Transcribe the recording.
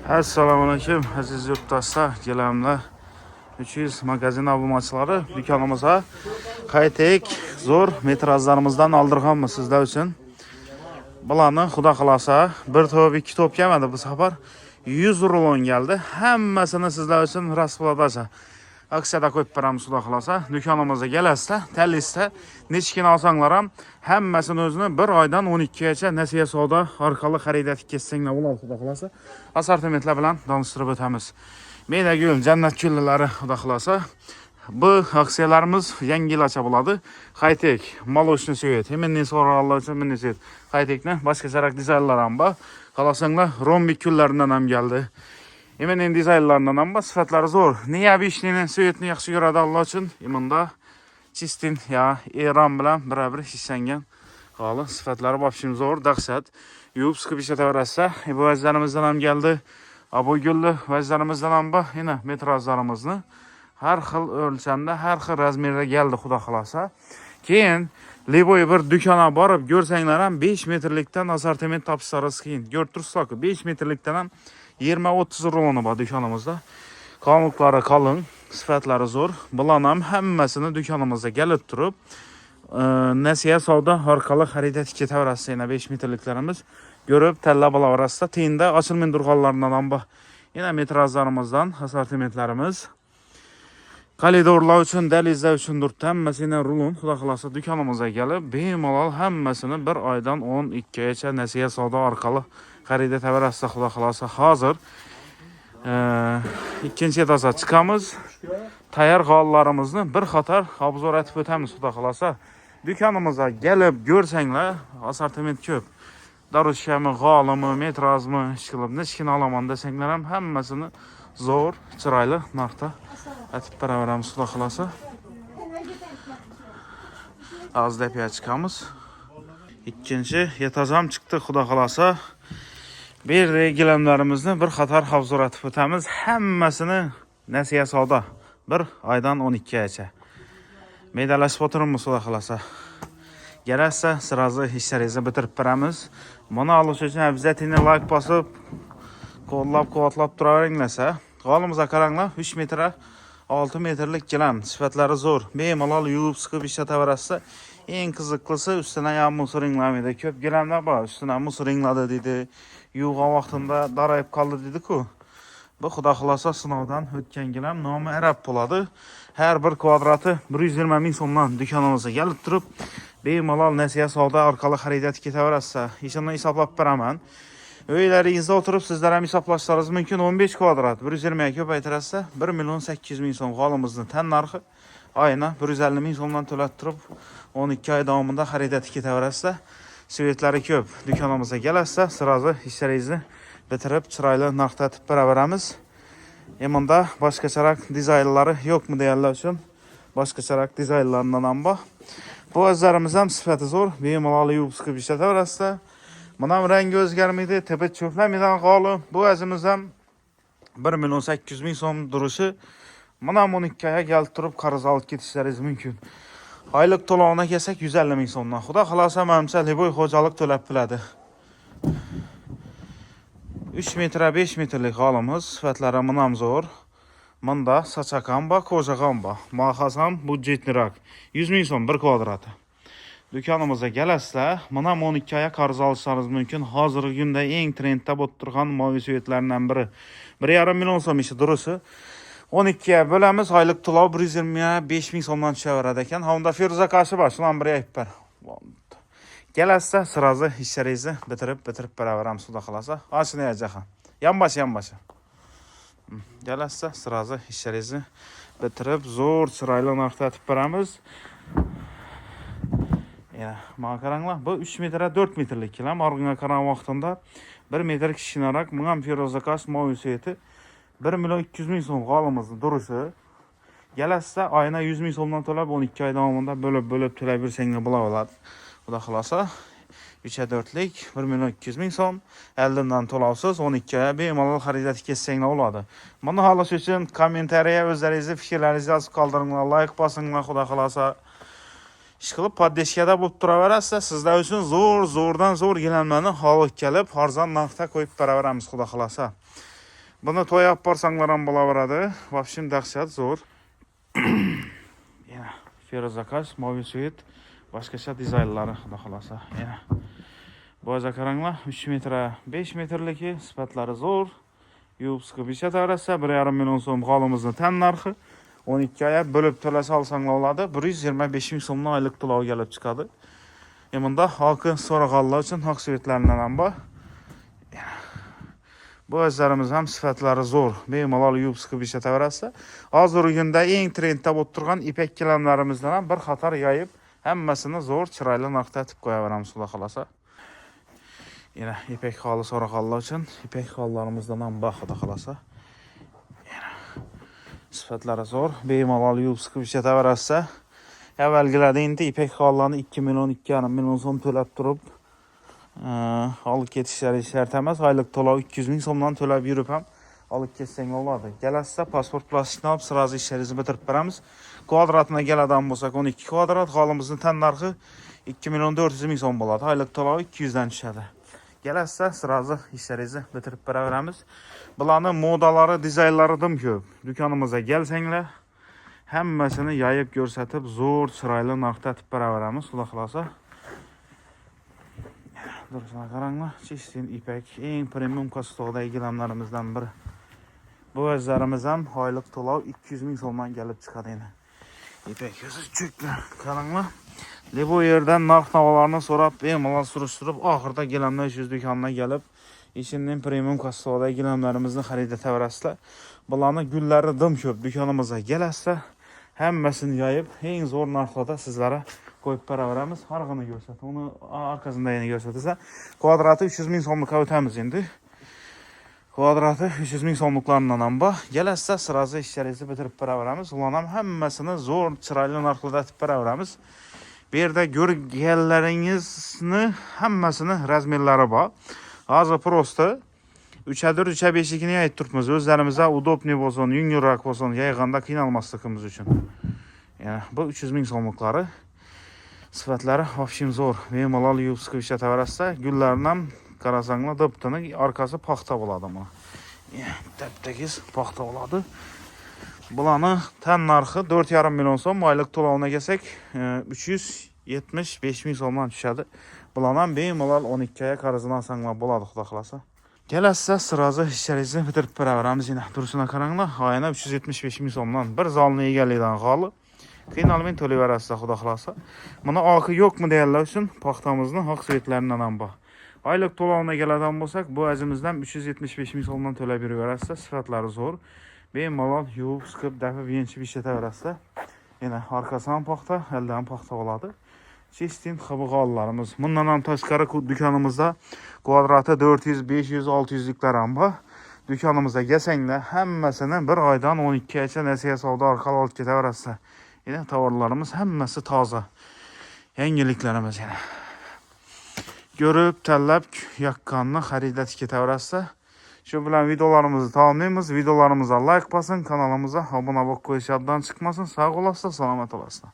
Assalomu alaykum aziz yurtdoshlar, kelamlar 300 magazin obunachilari do'konimizga qaytik zo'r metrajlarimizdan oldirganmiz sizlar uchun. Bularni xudo xolasa bir to'p, ikki to'p kelmadi bu safar 100 rulon geldi. Hammasini sizlar uchun rasvodacha aksiyada qo'yib beramiz xudo xolasa. Do'konimizga kelasizlar, tanlaysizlar, nechkina olsanglar ham hammasini o'zini 1 oydan 12 gacha nasiya savdo orqali xarid etib ketsanglar bo'ladi xudo xolasa. Assortimentlar bilan tanishtirib o'tamiz. Medagul jannat gullari xudo xolasa. Bu aksiyalarimiz yangi yilgacha bo'ladi. Qaytek молочный свет, hemenni so'rallar uchun minni svет. Qaytekni boshqa charak dizaynlar ham bor. Xolasanglar rombik gullaridan ham keldi. Hemen dizaynlarından ham bor, sifatlari zo'r. Neobычный svetni yaxshi ko'radi Alloh uchun. Bunda chistin ya Eron bilan birebir ishlangan. Qoli sifatlari vobshim zo'r, dahshat. Yuvib siqib ishlataverasa, bu vazlarimizdan ham keldi. Bu gulli vazlarimizdan ham bor. Yana metrajlarimizni har xil o'lchamda, har xil razmerda keldi xudo xolasa. Keyin Liboy bir do'konga borib ko'rsanglar ham 5 metrlikdan assortiment topishlaringiz qiyin. Ko'rib turibsizlar-ku, 5 metrlikdan ham 20-30 ruloni bor do'konimizda. Qamuqlari qalin, sifatlari zo'r. Bular ham hammasini do'konimizga kelib turib, nasiya savdo orqali xarid etib ketaverasiz. Yana 5 metrliklarimiz ko'rib tanlab olaverasizlar. Tiyinda ochilmagan durg'onlardan ham bor. Yana metrajlarimizdan assortimentlarimiz. Koridorlar uchun, dalizlar uchun hammasini rulon xudo xolasa do'konimizga kelib, bemalol hammasini 1 oydan 12 gacha nasiya savdo orqali xarid etaverasizlar xudo xolasa. Hozir ikkinchi etaja chiqamiz. Tayyor g'ollarimizni bir qator obzor etib o'tamiz xudo xolasa. Do'konimizga kelib ko'rsanglar, assortiment ko'p. Darushami, g'olimi, metrajmi, ishqilib, nechkina olaman desanglar ham hammasini zo'r, chiroyli narxda atib beraveramiz xudo xolasa. Azda chiqamiz. Ikkinchi etajam chiqdi xudo xolasa. Bir gilamlarimizni bir qator obzor etib o'tamiz. Hammasini nasiya savdo 1 oydan 12 gacha. Medalashib o'tiramiz xudo xolasa. Yarasa sразу ishlaringizni bitirib beramiz. Buni olish uchun обязательно like bosib, qo'llab-quvvatlab turaveringlar. G'olimizga qaranglar, 3 metr 6 metrlik gilam, sifatlari zo'r. Bemalol yuvib siqib ishlataverasiz. Eng qiziqlisi ustidan ham musuringlamadi. Ko'p gilamlar bor, ustidan musuringladi dedi. Yuvgan vaqtida darayib qoldi dedi-ku. Bu xudo xolasa sinovdan o'tgan gilam, nomi arab bo'ladi. Har bir kvadrati 120 ming so'mdan do'konimizga kelib turib, bemalol nasiya savdo orqali xarid etib ketaverasiz. Ishini hisoblab beraman. Uylaringizda o'tirib sizlar ham hisoblashlaringiz mumkin. 15 kvadrat 120 ga ko'paytirasiz, 1 800 ming so'm g'olimizni tan narxi oyna 150 ming so'mdan to'lab turib 12 oy davomida xarid etib ketaverasiz. Svetlari ko'p. Do'konimizga kelasizlar, sразу ishlaringizni bitirib chiroyli narxda atib beraveramiz. Bunda boshqacharoq dizaynlari yo'qmi deganlar uchun boshqacharoq dizaynlardan ham bor. Bu o'zlarimiz ham sifati zo'r, bemalol yuvib siqib ishlataverasiz. Bunam rangi o'zgarmaydi, tepa cho'plamidan qoli. Bu o'zimiz ham 1 800 ming so'm turishi. Mana 12 oyga kelib turib qarz olib ketishlaringiz mumkin. Oylik to'lovini kelsak 150 ming so'mdan. Xudo xolasa menimcha Liboy xo'jalik to'lab biladi. 3 metr 5 metrlik g'olimiz, sifatlari ham zo'r. Bunda sachakam bor, ko'jagam bor. Mahaz ham budjetliroq. 100 ming so'm 1 kvadrati. Do'konimizga kelasizlar, mana 12 oyga qarz olishlaringiz mumkin. Hozirgi kunda eng trendda bo'lib turgan moviy svetlardan biri. 1,5 million so'm ishi durusi. 12 ga bo'lamiz, oylik to'lov 125 ming so'mdan tushaveradi ekan. Unda Feruza qashi bor, shuni bir aytib ber. Kelasizlar, sразу ishlaringizni bitirib beraveramiz xudo xolasa. Ochini jahan. Yonboshi. Kelasizlar, sразу ishlaringizni bitirib zo'r chiroyli narxda atib beramiz. Ya, mana qaranglar, bu 3 metr 4 metrlik gilam. Orqaga qarang vaqtida 1 metr kichkinaroq, bunga Feruza qash moviy sveti 1 200 ming so'm g'olimizni turishi. Kelasizlar, oyna 100 ming so'mdan to'lab 12 oy davomida bo'lib to'lab yursanglar bo'laveradi. Xudo xolasa 3/4lik 1 200 ming so'm eldan to'lovsiz 12 oy bemalol xarid etib ketsanglar bo'ladi. Buni holish uchun kommentariya o'zlaringizni fikrlaringizni yozib qoldiringlar, like bosinglar xudo xolasa. Ishqilib poddeshkada bo'lib turaverasiz. Sizlar uchun zo'rdan zo'r gilamlarni olib kelib, arzon narxda qo'yib beraveramiz xudo xolasa. Buni to'y olib borsanglar ham bo'laveradi. Vobshim dahshat zo'r. Yana ferozakaz, moviy svet, boshqacha dizaynlari xudo xolasa. Yana bo'za qaranglar, 3 metr 5 metrligi, sifatlari zo'r. Yubski bicha tarasa 1,5 million so'm g'olimizni tan narxi. 12 oy bo'lib to'lasa olsanglar bo'ladi. 125 ming so'mdan oylik to'lov kelib chiqadi. Bunda halkı so'raganlar uchun haq svetlardan ham bor. Bu özlərimiz ham sifatları zo'r. Bemalol yuvib siqib ishlataveraversa, hozirgi kunda eng trendda bo'lib turgan ipek gilamlarimizdan ham bir qator yoyib, hammasini zo'r, chiroyli narxda tib qo'yaveramiz, xudo xolasa. Yana ipek holi so'raganlar uchun ipek hollarimizdan ham bor, xudo xolasa. Yana sifatlari zo'r, bemalol yuvib siqib ishlataversa, avvalgilarda endi ipek hollarni 2 million, 2,5 million so'm to'lab turib, olib ketishlari shart emas. Oylik to'lov 200 ming so'mdan to'lab yurib ham olib ketsang bo'ladi. Kelasizda pasport plastikni olib, sirazi ishlaringizni bitirib beramiz. Kvadratına keladigan bo'lsak 12 kvadrat, holimizni tan narxi 2 million 400 ming so'm bo'ladi. Oylik to'lov 200 dan tushadi. Kelasizda sirazi ishlaringizni bitirib beraveramiz. Bularning modalari, dizaynlari dim ko'p. Do'konimizga kelsanglar, hammasini yoyib ko'rsatib, zo'r, chiroyli narxda tib beraveramiz, xudo xolasa. Duruşuna qaranglar, Chistin ipek eng premium kostodagi gilamlarimizdan biri. Bu o'zlarimiz ham oylik to'lov 200 ming so'mdan kelib chiqadi endi. İpek o'zi cho'kdi. Qaranglar. Bu yerdan narx-navolarni so'rab, bemalol surishtirib, oxirida gilamlar yuz do'koniga kelib, ishimning premium kostodagi gilamlarimizni xarid etaverasizlar. Bularni gullari dim ko'p. Do'konimizga kelasizlar, hammasini yoyib, eng zo'r narxlarda sizlarga qo'yib beraveramiz. Harg'ini ko'rsat. Uni arkasida yana ko'rsatsa, kvadrati 300 ming so'mlikka o'tamiz endi. Kvadrati 300 ming so'mliklardan ham bor. Kelasizlar, sirazi ishlaringizni bitirib beraveramiz. Ularni ham hammasini zo'r, chiroyli narxlarda tib beraveramiz. Bu yerda ko'rganlaringizni hammasini razmerlari bor. Hozir prosta 3'dir 3'e 5'likini aytib turibmiz. O'zlarimizga udobniy bo'lsin, yengilroq bo'lsin, yayg'anda qiynalmasligimiz uchun. Yani bu 300 ming so'mliklari. Sifatlari vobshim zo'r. Bemalol yuvib siqib ishlataversa, gullarni ham qarasanglar, diptini orqasi paxta bo'ladi mana. Diptagiz paxta bo'ladi. Bularni tan narxi 4,5 million so'm, oylik to'lovini kelsak 375 ming so'mdan tushadi. Bularni ham bemalol 12 oy qarzini olsanglar bo'ladi, xudo xolasa. Kelasizlar, sirazi ishlaringizni bitirib beraveramiz. Yana turishini qaranglar, oyina 375 ming so'mdan bir zalni egallaydigan holi. Qiynalmay to'layverasizlar, xudo xolasa. Buni oqi yo'qmi deganlar uchun paxtamizni haq svetlardan ham bor. Oylik to'lovini keladigan bo'lsak, bu azimizdan 375 ming so'mdan to'lab yuraverasizlar. Sifatlari zo'r. Bemalol yuvib, siqib, dafib, yenchib ishlataverasizlar. Yana orqasi ham paxta, elde ham paxta bo'ladi. Chistin xabig'ollarimiz. Bundan ham tashqari do'konimizda kvadrati 400, 500, 600 liklar ham bor. Do'konimizga kelsanglar, hammasini bir oydan 12 oycha nasiya savdo orqali olib ketaverasizlar. Yine tovarlarımız hammasi toza. Yangiliklarimiz yana. Görüp, tanlab, yaqqanni xaridlab ketaverasizlar. Shu bilan videolarimizni tamamlaymiz. Videolarimizni like basın, kanalımıza abone bo'lib qo'yishdan chiqmasin. Sog' bo'lasizlar, salomat bo'lasizlar.